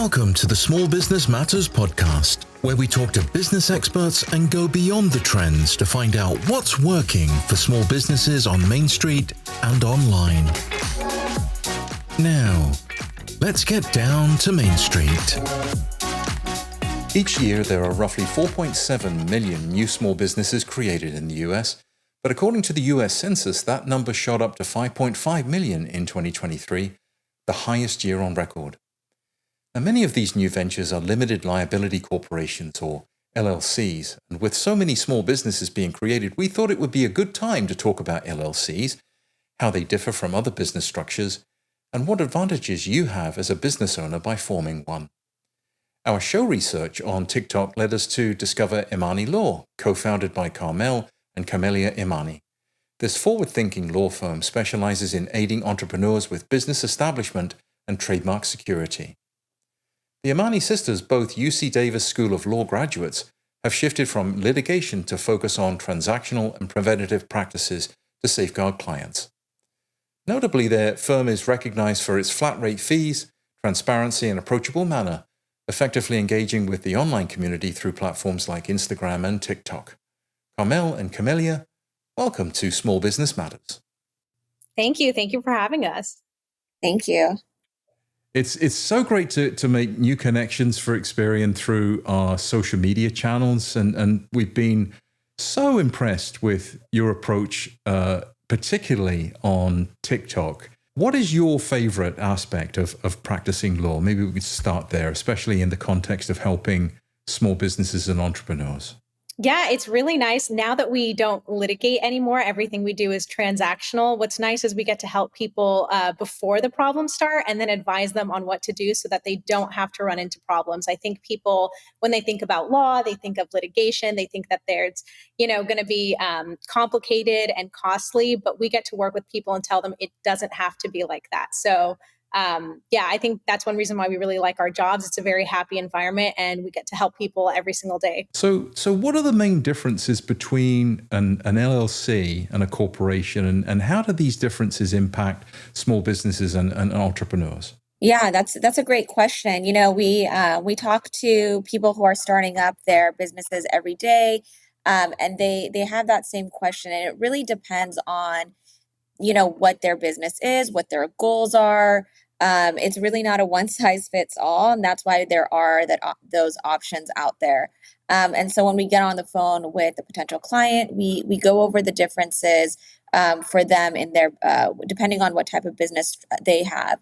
Welcome to the Small Business Matters podcast, where we talk to business experts and go beyond the trends to find out what's working for small businesses on Main Street and online. Now, let's get down to Main Street. Each year, there are roughly 4.7 million new small businesses created in the US, but according to the US Census, that number shot up to 5.5 million in 2023, the highest year on record. Now, many of these new ventures are limited liability corporations, or LLCs, and with so many small businesses being created, we thought it would be a good time to talk about LLCs, how they differ from other business structures, and what advantages you have as a business owner by forming one. Our show research on TikTok led us to discover Imani Law, co-founded by Carmel and Camelia Imani. This forward-thinking law firm specializes in aiding entrepreneurs with business establishment and trademark security. The Imani sisters, both UC Davis School of Law graduates, have shifted from litigation to focus on transactional and preventative practices to safeguard clients. Notably, their firm is recognized for its flat-rate fees, transparency, and approachable manner, effectively engaging with the online community through platforms like Instagram and TikTok. Carmel and Camelia, welcome to Small Business Matters. Thank you. Thank you for having us. Thank you. It's so great to make new connections for Experian through our social media channels, and we've been so impressed with your approach, particularly on TikTok. What is your favorite aspect of practicing law? Maybe we could start there, especially in the context of helping small businesses and entrepreneurs. Yeah, it's really nice. Now that we don't litigate anymore, everything we do is transactional. What's nice is we get to help people before the problems start and then advise them on what to do so that they don't have to run into problems. I think people, when they think about law, they think of litigation, they think that there's, going to be complicated and costly, but we get to work with people and tell them it doesn't have to be like that. So I think that's one reason why we really like our jobs. It's a very happy environment and we get to help people every single day. So what are the main differences between an LLC and a corporation, and how do these differences impact small businesses and entrepreneurs? Yeah, that's a great question. We talk to people who are starting up their businesses every day, and they have that same question, and it really depends on what their business is, what their goals are. It's really not a one size fits all. And that's why there are those options out there. And so when we get on the phone with a potential client, we go over the differences for them in their, depending on what type of business they have.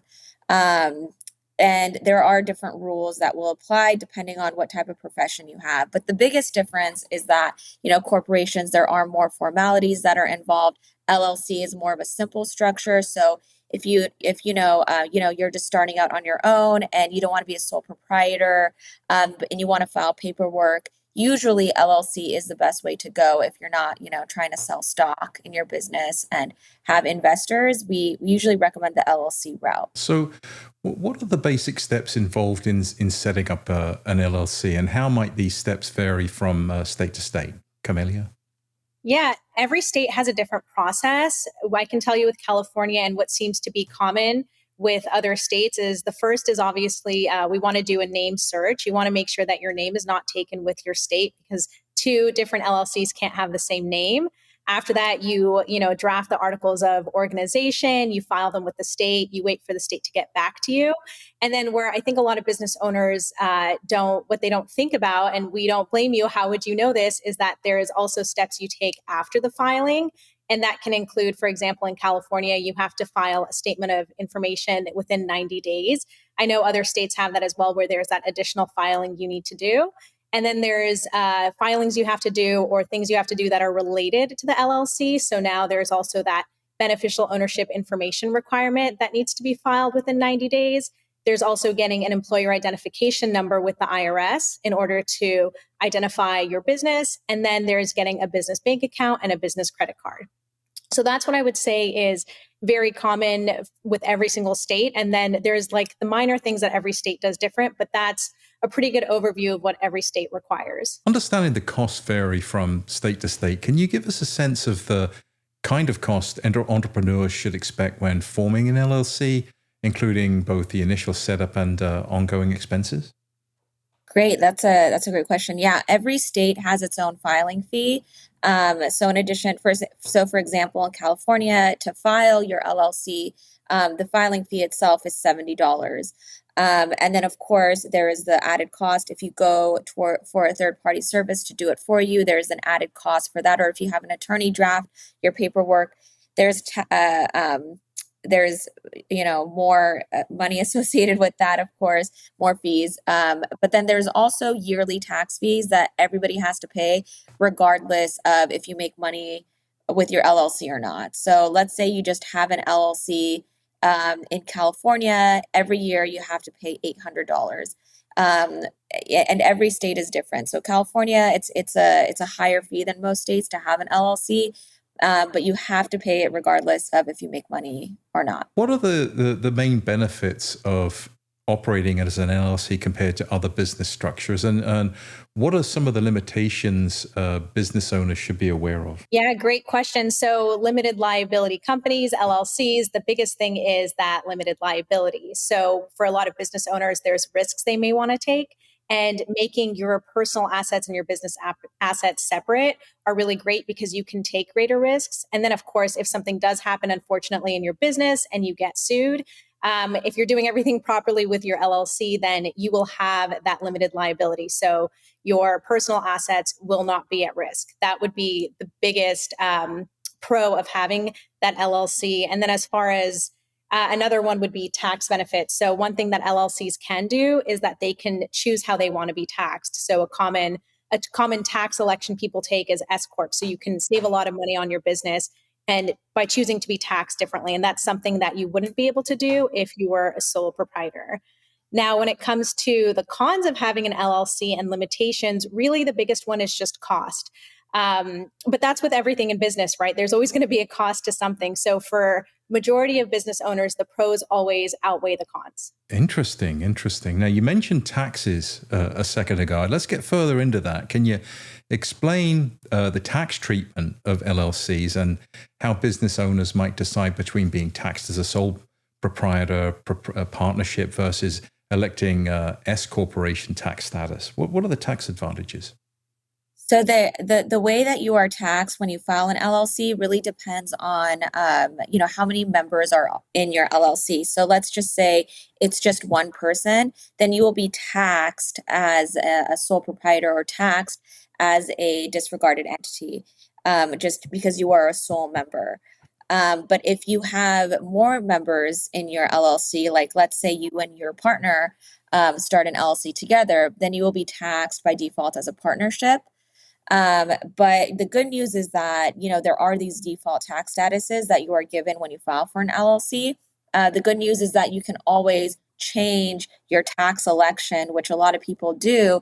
And there are different rules that will apply depending on what type of profession you have. But the biggest difference is that, corporations, there are more formalities that are involved. LLC is more of a simple structure. So if you're just starting out on your own and you don't want to be a sole proprietor, and you want to file paperwork, usually LLC is the best way to go if you're not, trying to sell stock in your business and have investors. We usually recommend the LLC route. So what are the basic steps involved in setting up an LLC, and how might these steps vary from state to state? Camelia? Yeah, every state has a different process. I can tell you with California, and what seems to be common with other states is the first is obviously we want to do a name search. You want to make sure that your name is not taken with your state, because two different LLCs can't have the same name. After that, you draft the articles of organization, you file them with the state, you wait for the state to get back to you. And then where I think a lot of business owners what they don't think about, and we don't blame you, how would you know this, is that there is also steps you take after the filing. And that can include, for example, in California, you have to file a statement of information within 90 days. I know other states have that as well, where there's that additional filing you need to do. And then there's filings you have to do or things you have to do that are related to the LLC. So now there's also that beneficial ownership information requirement that needs to be filed within 90 days. There's also getting an employer identification number with the IRS in order to identify your business. And then there's getting a business bank account and a business credit card. So that's what I would say is very common with every single state. And then there's like the minor things that every state does different, but that's a pretty good overview of what every state requires. Understanding the costs vary from state to state, can you give us a sense of the kind of cost entrepreneurs should expect when forming an LLC including both the initial setup and ongoing expenses? Great. That's a great question. Yeah, every state has its own filing fee. So in addition, for example, in California, to file your LLC, the filing fee itself is $70. And then, of course, there is the added cost. If you go for a third-party service to do it for you, there's an added cost for that. Or if you have an attorney draft your paperwork, there's there's more money associated with that, of course, more fees. But then there's also yearly tax fees that everybody has to pay, regardless of if you make money with your LLC or not. So let's say you just have an LLC in California. Every year you have to pay $800. And every state is different. So California, it's a higher fee than most states to have an LLC. But you have to pay it regardless of if you make money or not. What are the main benefits of operating as an LLC compared to other business structures? And what are some of the limitations business owners should be aware of? Yeah, great question. So limited liability companies, LLCs, the biggest thing is that limited liability. So for a lot of business owners, there's risks they may want to take. And making your personal assets and your business assets separate are really great because you can take greater risks. And then, of course, if something does happen, unfortunately, in your business and you get sued, if you're doing everything properly with your LLC, then you will have that limited liability. So your personal assets will not be at risk. That would be the biggest pro of having that LLC. And then as far as another one would be tax benefits. So one thing that LLCs can do is that they can choose how they want to be taxed. So a common tax election people take is S Corp. So you can save a lot of money on your business and by choosing to be taxed differently. And that's something that you wouldn't be able to do if you were a sole proprietor. Now, when it comes to the cons of having an LLC and limitations, really the biggest one is just cost. But that's with everything in business, right? There's always going to be a cost to something. So for majority of business owners, the pros always outweigh the cons. Interesting. Now, you mentioned taxes a second ago. Let's get further into that. Can you explain the tax treatment of LLCs and how business owners might decide between being taxed as a sole proprietor, partnership versus electing S corporation tax status? What are the tax advantages? So the way that you are taxed when you file an LLC really depends on how many members are in your LLC. So let's just say it's just one person, then you will be taxed as a sole proprietor or taxed as a disregarded entity, just because you are a sole member. But if you have more members in your LLC, like let's say you and your partner start an LLC together, then you will be taxed by default as a partnership. But the good news is that, there are these default tax statuses that you are given when you file for an LLC. The good news is that you can always change your tax election, which a lot of people do.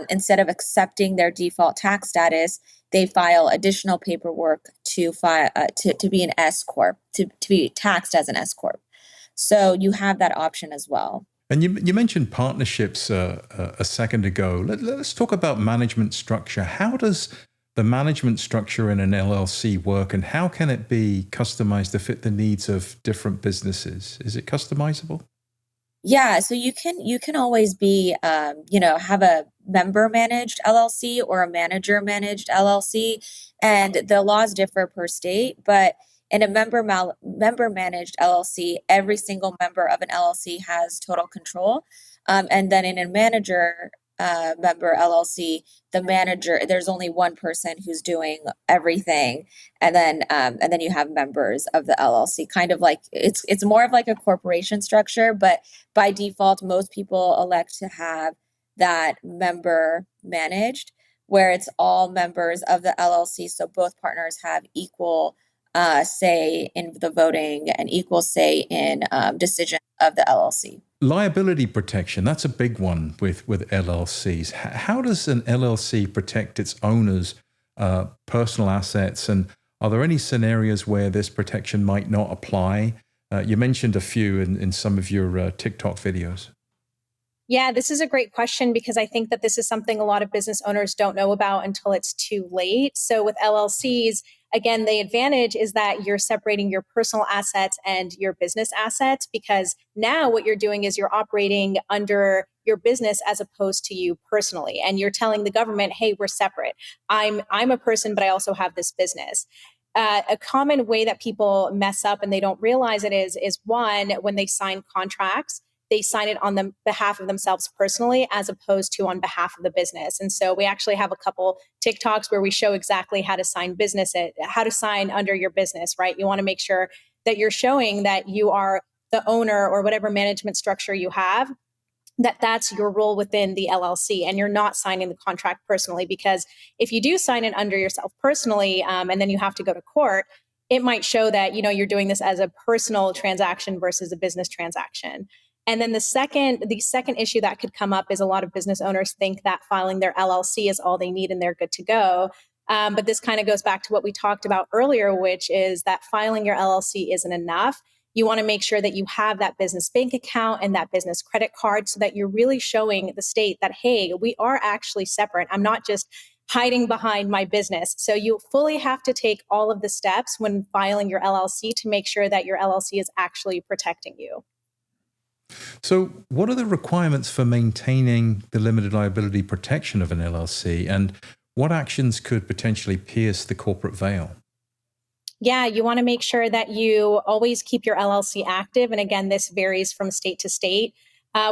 Instead of accepting their default tax status, they file additional paperwork to be an S corp, to be taxed as an S corp. So you have that option as well. And you mentioned partnerships a second ago. Let's talk about management structure. How does the management structure in an LLC work, and how can it be customized to fit the needs of different businesses? Is it customizable? Yeah, so you can always be, have a member managed LLC or a manager managed LLC, and the laws differ per state. But in a member managed LLC, every single member of an LLC has total control, and then in a manager member LLC, the manager, there's only one person who's doing everything, and then you have members of the LLC. Kind of like it's more of like a corporation structure, but by default, most people elect to have that member managed, where it's all members of the LLC, so both partners have equal say in the voting and equal say in decision of the LLC. Liability protection, that's a big one with LLCs. How does an LLC protect its owners' personal assets? And are there any scenarios where this protection might not apply? You mentioned a few in some of your TikTok videos. Yeah, this is a great question because I think that this is something a lot of business owners don't know about until it's too late. So with LLCs, again, the advantage is that you're separating your personal assets and your business assets, because now what you're doing is you're operating under your business as opposed to you personally. And you're telling the government, hey, we're separate. I'm a person, but I also have this business. A common way that people mess up and they don't realize it is one, when they sign contracts, they sign it on the behalf of themselves personally as opposed to on behalf of the business. And so we actually have a couple TikToks where we show exactly how to sign how to sign under your business, right? You want to make sure that you're showing that you are the owner or whatever management structure you have, that's your role within the LLC, and you're not signing the contract personally. Because if you do sign it under yourself personally, and then you have to go to court, it might show that you're doing this as a personal transaction versus a business transaction. And then the second issue that could come up is a lot of business owners think that filing their LLC is all they need and they're good to go. But this kind of goes back to what we talked about earlier, which is that filing your LLC isn't enough. You want to make sure that you have that business bank account and that business credit card so that you're really showing the state that, hey, we are actually separate. I'm not just hiding behind my business. So you fully have to take all of the steps when filing your LLC to make sure that your LLC is actually protecting you. So what are the requirements for maintaining the limited liability protection of an LLC, and what actions could potentially pierce the corporate veil? Yeah, you want to make sure that you always keep your LLC active. And again, this varies from state to state.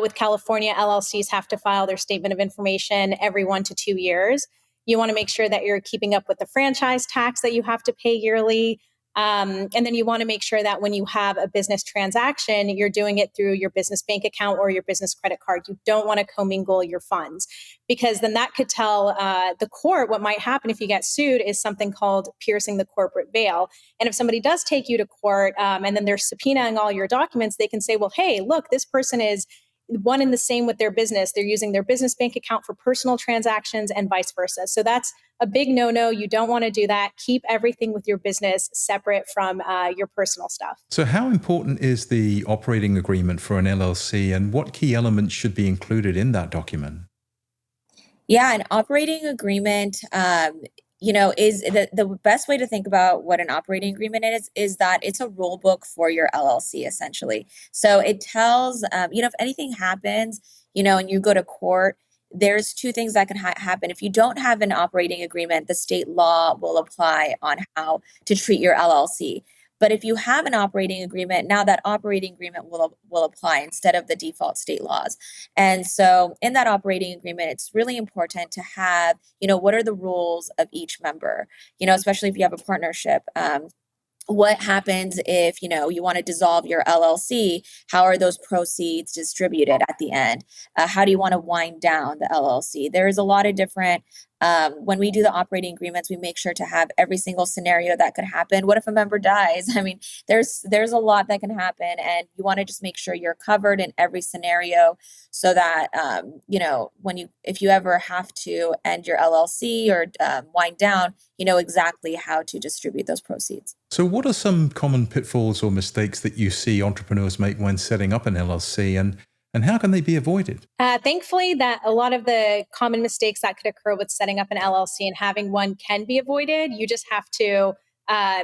With California, LLCs have to file their statement of information every 1 to 2 years. You want to make sure that you're keeping up with the franchise tax that you have to pay yearly. And then you want to make sure that when you have a business transaction, you're doing it through your business bank account or your business credit card. You don't want to commingle your funds, because then that could tell the court what might happen if you get sued is something called piercing the corporate veil. And if somebody does take you to court and then they're subpoenaing all your documents, they can say, well, hey, look, this person is one and the same with their business. They're using their business bank account for personal transactions and vice versa. So that's a big no-no. You don't want to do that. Keep everything with your business separate from your personal stuff. So how important is the operating agreement for an LLC, and what key elements should be included in that document? Yeah, an operating agreement, is the best way to think about what an operating agreement is that it's a rule book for your LLC, essentially. So it tells, if anything happens, and you go to court, there's two things that can happen. If you don't have an operating agreement, the state law will apply on how to treat your LLC. But if you have an operating agreement, now that operating agreement will apply instead of the default state laws. And so in that operating agreement, it's really important to have, what are the rules of each member, especially if you have a partnership. What happens if, you want to dissolve your LLC? How are those proceeds distributed at the end? How do you want to wind down the LLC? There's a lot of different, when we do the operating agreements, we make sure to have every single scenario that could happen. What if a member dies? I mean, there's a lot that can happen, and you want to just make sure you're covered in every scenario so that, if you ever have to end your LLC or wind down, you know exactly how to distribute those proceeds. So what are some common pitfalls or mistakes that you see entrepreneurs make when setting up an LLC, and how can they be avoided? Thankfully, that a lot of the common mistakes that could occur with setting up an LLC and having one can be avoided. You just have to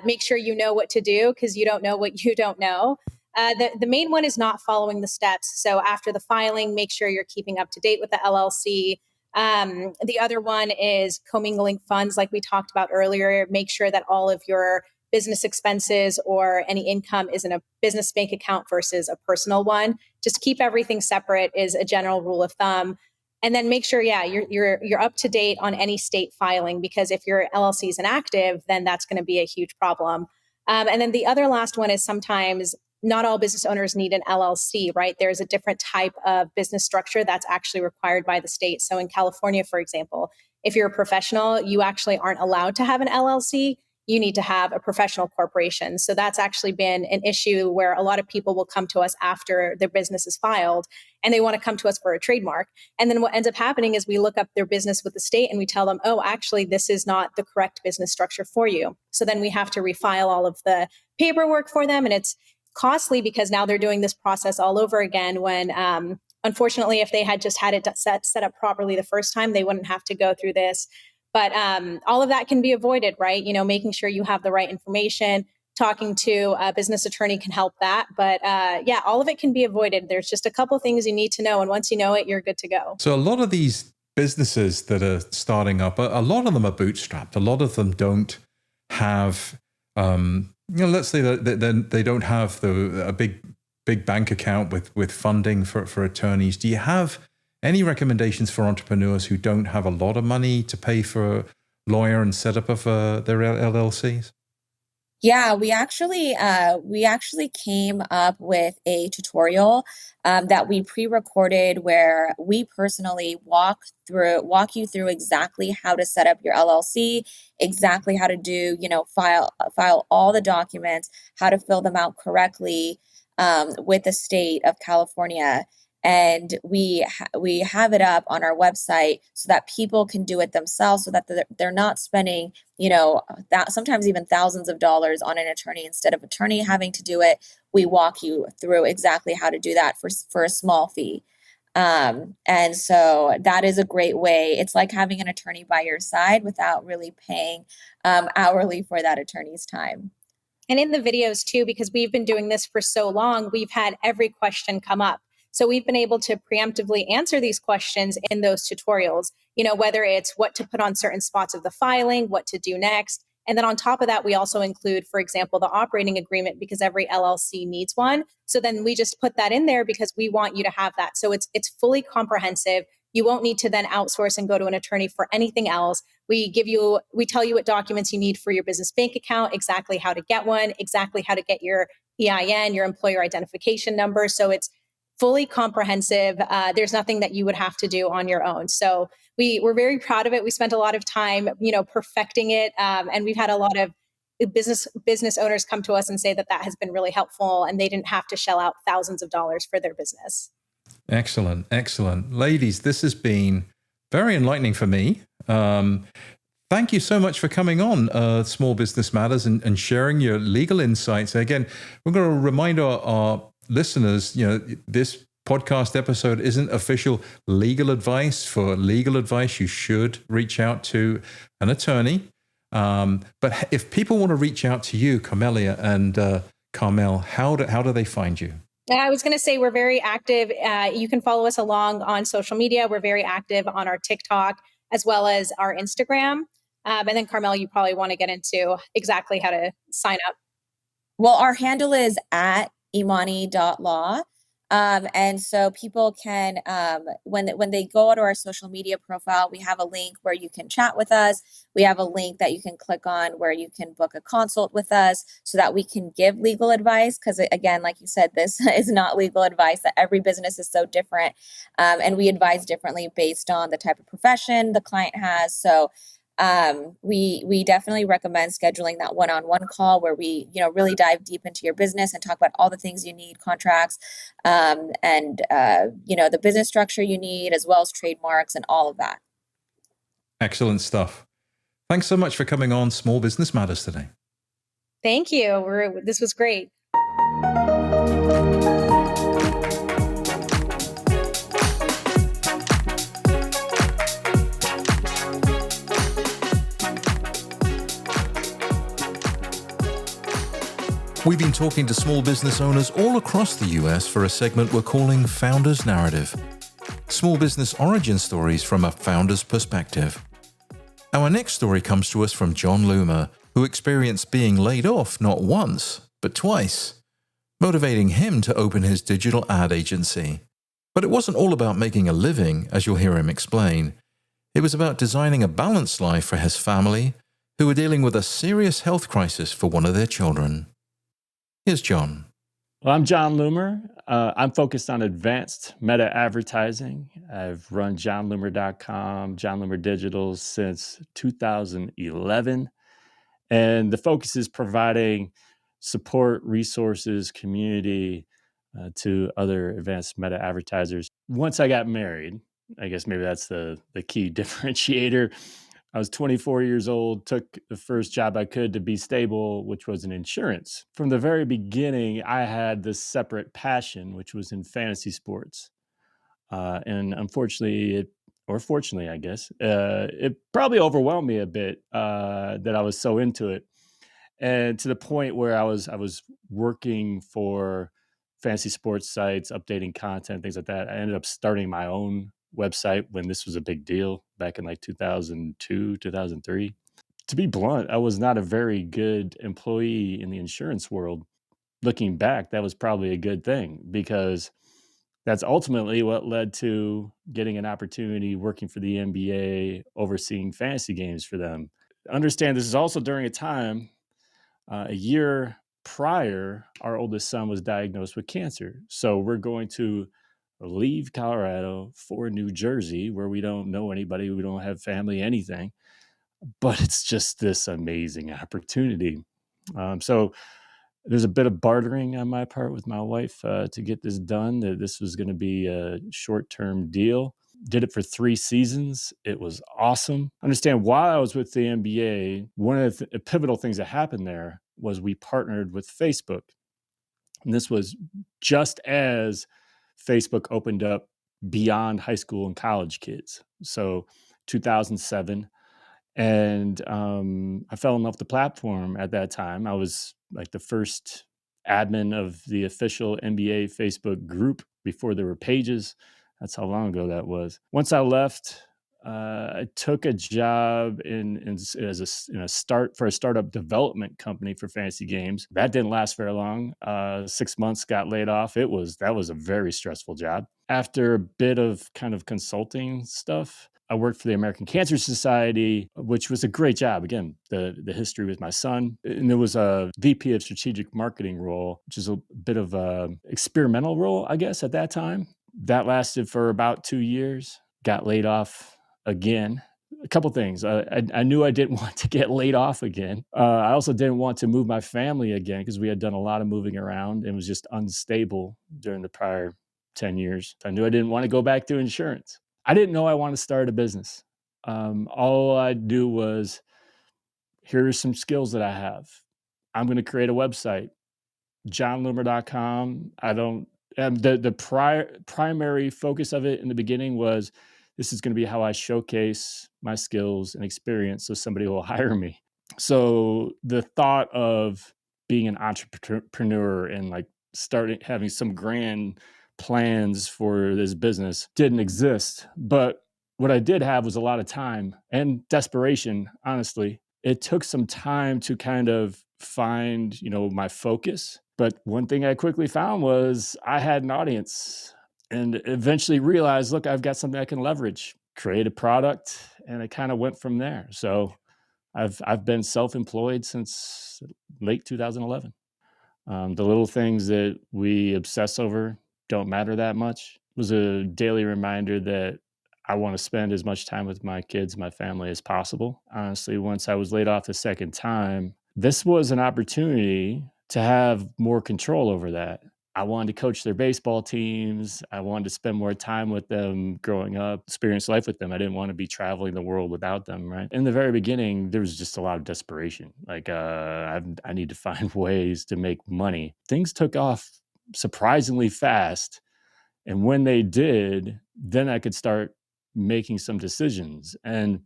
make sure you know what to do, because you don't know what you don't know. The main one is not following the steps. So after the filing, make sure you're keeping up to date with the LLC. The other one is commingling funds, like we talked about earlier. Make sure that all of your business expenses or any income is in a business bank account versus a personal one. Just keep everything separate is a general rule of thumb. And then make sure, you're up to date on any state filing, because if your LLC is inactive, then that's going to be a huge problem. And then the other last one is sometimes not all business owners need an LLC, right? There's a different type of business structure that's actually required by the state. So in California, for example, if you're a professional, you actually aren't allowed to have an LLC. You need to have a professional corporation. So that's actually been an issue where a lot of people will come to us after their business is filed and they want to come to us for a trademark. And then what ends up happening is we look up their business with the state and we tell them, oh, actually, this is not the correct business structure for you. So then we have to refile all of the paperwork for them. And it's costly because now they're doing this process all over again when, unfortunately, if they had just had it set up properly the first time, they wouldn't have to go through this But all of that can be avoided, right? Making sure you have the right information, talking to a business attorney can help that. But yeah, all of it can be avoided. There's just a couple things you need to know. And once you know it, you're good to go. So a lot of these businesses that are starting up, a lot of them are bootstrapped. A lot of them don't have, let's say that they don't have a big bank account with funding for attorneys. Do you have any recommendations for entrepreneurs who don't have a lot of money to pay for a lawyer and set up of their LLCs? Yeah, we actually came up with a tutorial that we pre-recorded where we personally walk you through exactly how to set up your LLC, exactly how to do, file all the documents, how to fill them out correctly with the state of California. And we have it up on our website so that people can do it themselves, so that they're not spending, that sometimes even thousands of dollars on an attorney. Instead of attorney having to do it, we walk you through exactly how to do that for a small fee. And so that is a great way. It's like having an attorney by your side without really paying hourly for that attorney's time. And in the videos too, because we've been doing this for so long, we've had every question come up. So we've been able to preemptively answer these questions in those tutorials, whether it's what to put on certain spots of the filing, what to do next. And then on top of that, we also include, for example, the operating agreement, because every LLC needs one. So then we just put that in there because we want you to have that. So it's fully comprehensive. You won't need to then outsource and go to an attorney for anything else. We tell you what documents you need for your business bank account, exactly how to get one, exactly how to get your EIN, your employer identification number. So it's fully comprehensive. There's nothing that you would have to do on your own. So we're very proud of it. We spent a lot of time, perfecting it. And we've had a lot of business owners come to us and say that has been really helpful, and they didn't have to shell out thousands of dollars for their business. Excellent. Excellent. Ladies, this has been very enlightening for me. Thank you so much for coming on Small Business Matters and sharing your legal insights. Again, we're going to remind our listeners, this podcast episode isn't official legal advice. For legal advice, you should reach out to an attorney. But if people want to reach out to you, Carmelia and Carmel, how do they find you? I was going to say we're very active. You can follow us along on social media. We're very active on our TikTok as well as our Instagram. And then Carmel, you probably want to get into exactly how to sign up. Well, our handle is at imani.law. And so people can, when they go to our social media profile, we have a link where you can chat with us. We have a link that you can click on where you can book a consult with us so that we can give legal advice. Because again, like you said, this is not legal advice. That every business is so different. And we advise differently based on the type of profession the client has. So we definitely recommend scheduling that one-on-one call where we, really dive deep into your business and talk about all the things you need, contracts, and the business structure you need, as well as trademarks and all of that. Excellent stuff. Thanks so much for coming on Small Business Matters today. Thank you. This was great. We've been talking to small business owners all across the US for a segment we're calling Founder's Narrative. Small business origin stories from a founder's perspective. Our next story comes to us from John Loomer, who experienced being laid off not once, but twice, motivating him to open his digital ad agency. But it wasn't all about making a living, as you'll hear him explain. It was about designing a balanced life for his family, who were dealing with a serious health crisis for one of their children. Here's John. Well, I'm John Loomer. I'm focused on advanced meta advertising. I've run johnloomer.com, John Loomer Digital since 2011. And the focus is providing support, resources, community to other advanced meta advertisers. Once I got married, I guess maybe that's the key differentiator. I was 24 years old, took the first job I could to be stable, which was in insurance. From the very beginning, I had this separate passion, which was in fantasy sports. And unfortunately, it or fortunately, I guess, it probably overwhelmed me a bit that I was so into it, and to the point where I was working for fantasy sports sites, updating content, things like that. I ended up starting my own website when this was a big deal back in like 2002, 2003. To be blunt, I was not a very good employee in the insurance world. Looking back, that was probably a good thing because that's ultimately what led to getting an opportunity working for the NBA, overseeing fantasy games for them. Understand this is also during a time, a year prior, our oldest son was diagnosed with cancer. So we're going to leave Colorado for New Jersey, where we don't know anybody, we don't have family, anything. But it's just this amazing opportunity. So there's a bit of bartering on my part with my wife to get this done. That this was going to be a short-term deal. Did it for 3 seasons. It was awesome. Understand, while I was with the NBA, one of the pivotal things that happened there was we partnered with Facebook. And this was just as Facebook opened up beyond high school and college kids. So 2007. And I fell in love with the platform at that time. I was like the first admin of the official NBA Facebook group before there were pages. That's how long ago that was. Once I left, I took a job in a startup development company for fantasy games. That didn't last very long. 6 months, got laid off. That was a very stressful job. After a bit of kind of consulting stuff, I worked for the American Cancer Society, which was a great job. Again, the history with my son. And there was a VP of strategic marketing role, which is a bit of a experimental role, I guess, at that time. That lasted for about 2 years. Got laid off again. A couple things. I knew I didn't want to get laid off again. I also didn't want to move my family again because we had done a lot of moving around and was just unstable during the prior 10 years. I knew I didn't want to go back to insurance. I didn't know I wanted to start a business. All I do was, here are some skills that I have. I'm going to create a website, johnloomer.com. The primary focus of it in the beginning was, this is going to be how I showcase my skills and experience so somebody will hire me. So the thought of being an entrepreneur and like having some grand plans for this business didn't exist. But what I did have was a lot of time and desperation, honestly. It took some time to kind of find, my focus. But one thing I quickly found was I had an audience, and eventually realized, look, I've got something I can leverage, create a product, and it kind of went from there. So I've been self-employed since late 2011. The little things that we obsess over don't matter that much. It was a daily reminder that I want to spend as much time with my kids, my family as possible. Honestly, once I was laid off the second time, this was an opportunity to have more control over that. I wanted to coach their baseball teams. I wanted to spend more time with them growing up, experience life with them. I didn't want to be traveling the world without them, right? In the very beginning, there was just a lot of desperation. Like, I need to find ways to make money. Things took off surprisingly fast. And when they did, then I could start making some decisions. And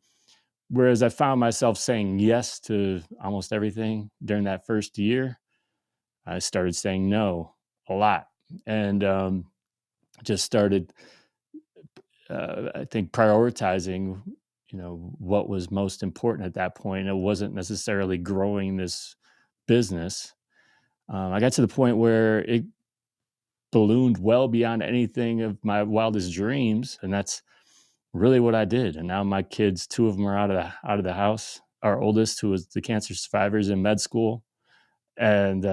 whereas I found myself saying yes to almost everything during that first year, I started saying no a lot, and just started, I think, prioritizing, what was most important at that point. It wasn't necessarily growing this business. I got to the point where it ballooned well beyond anything of my wildest dreams, and that's really what I did. And now my kids, 2 of them are out of the house. Our oldest, who was the cancer survivor, is in med school, and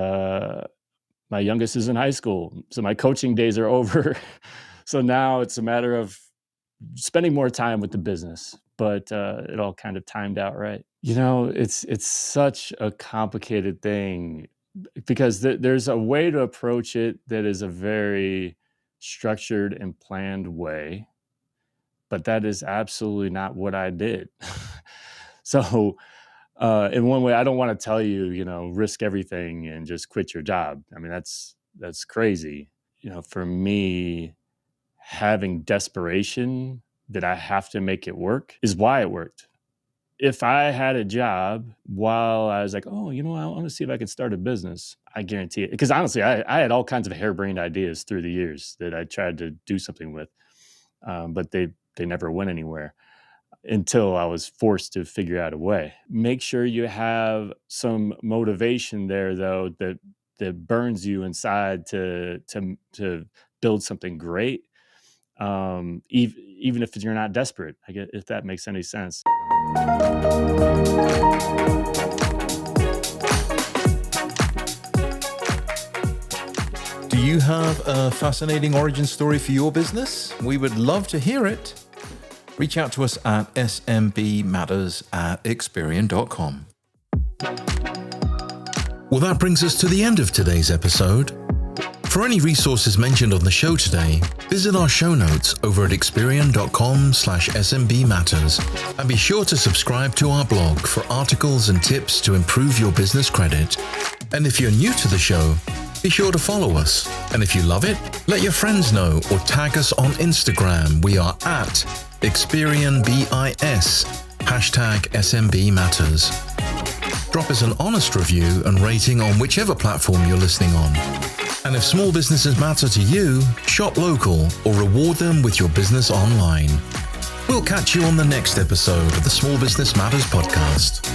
my youngest is in high school. So my coaching days are over. So now it's a matter of spending more time with the business, but it all kind of timed out right. It's such a complicated thing because there's a way to approach it that is a very structured and planned way, but that is absolutely not what I did. So in one way, I don't want to tell you, risk everything and just quit your job. I mean, that's crazy. For me, having desperation that I have to make it work is why it worked. If I had a job while I was like, oh, I want to see if I can start a business, I guarantee it. Because honestly, I had all kinds of harebrained ideas through the years that I tried to do something with, but they never went anywhere until I was forced to figure out a way. Make sure you have some motivation there, though, that burns you inside to build something great, even if you're not desperate. I guess, if that makes any sense. Do you have a fascinating origin story for your business? We would love to hear it. Reach out to us at smbmatters@experian.com. Well, that brings us to the end of today's episode. For any resources mentioned on the show today, visit our show notes over at experian.com/smbmatters, and be sure to subscribe to our blog for articles and tips to improve your business credit. And if you're new to the show, be sure to follow us. And if you love it, let your friends know or tag us on Instagram. We are at ExperianBIS, #SMBMatters. Drop us an honest review and rating on whichever platform you're listening on. And if small businesses matter to you, shop local or reward them with your business online. We'll catch you on the next episode of the Small Business Matters podcast.